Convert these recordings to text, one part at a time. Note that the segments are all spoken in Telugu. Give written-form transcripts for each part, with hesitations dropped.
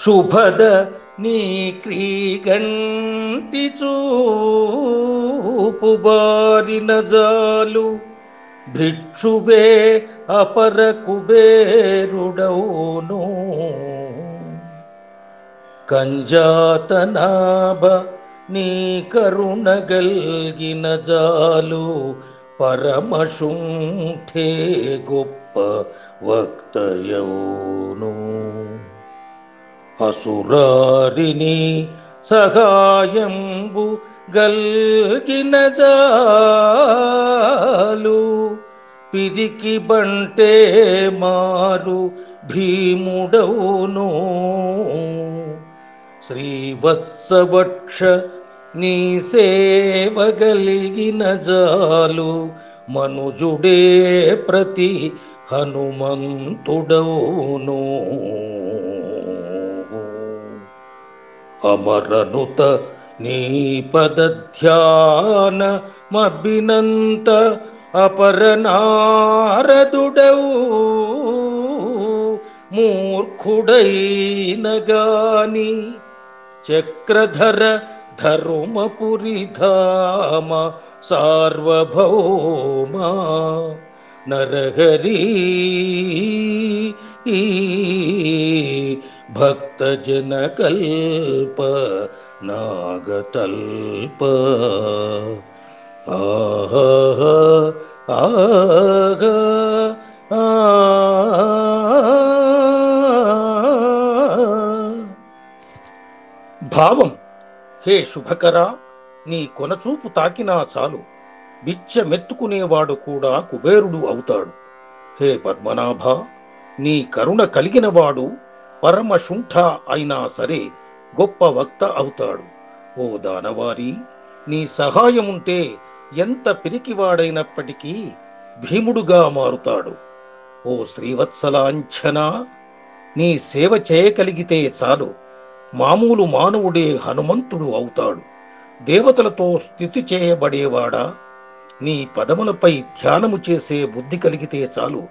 శుభద నీ క్రీగంటి చూపు బారిన జాలు భిక్షువే అపర కుబేరుడౌను కంజాతనాభ నీ కరుణ గల్గిన జాలు పరమశుంఠే గొప్ప వక్తయౌను అసురారిని సహాయంబు గల్గిన జాలు పిరికి బంటే మారు భీముడౌను శ్రీవత్సవక్ష నీ సేవ గలిగిన జాలు మనుజుడే ప్రతి హనుమంతుడౌను అమరనుత నీ పదధ్యాన మబ్బినంత అపరనారదుడవు మూర్ఖుడైన గాని చక్రధర ధర్మపురిధామ సార్వభౌమ నరహరి భక్తజన కల్ప నాగతల్ప ఆహా ఆగా భావం హే శుభకరా నీ కొనచూపు తాకినా చాలు బిచ్చమెత్తుకునేవాడు కూడా కుబేరుడు అవుతాడు. హే పద్మనాభ నీ కరుణ కలిగినవాడు పరమశుంఠ అయినా సరే గొప్ప వక్త అవుతాడు. ఓ దానవారి నీ సహాయముంటే ఎంత పిరికివాడైనప్పటికీ భీముడుగా మారుతాడు. ఓ శ్రీవత్సలాంఛన నీ సేవ చేయగలిగితే చాలు మామూలు మానవుడే హనుమంతుడు అవుతాడు. దేవతలతో స్తుతి చేయబడేవాడా నీ పదములపై ధ్యానము చేసే బుద్ధి కలిగితే చాలు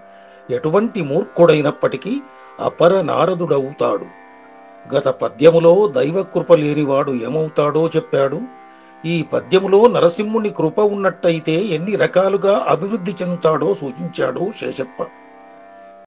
ఎటువంటి మూర్ఖుడైనప్పటికీ అపర నారదుడవుతాడు. గత పద్యములో దైవకృప లేనివాడు ఏమవుతాడో చెప్పాడు. ఈ పద్యములో నరసింహుని కృప ఉన్నట్టయితే ఎన్ని రకాలుగా అభివృద్ధి చెందుతాడో సూచించాడు శేషప్ప.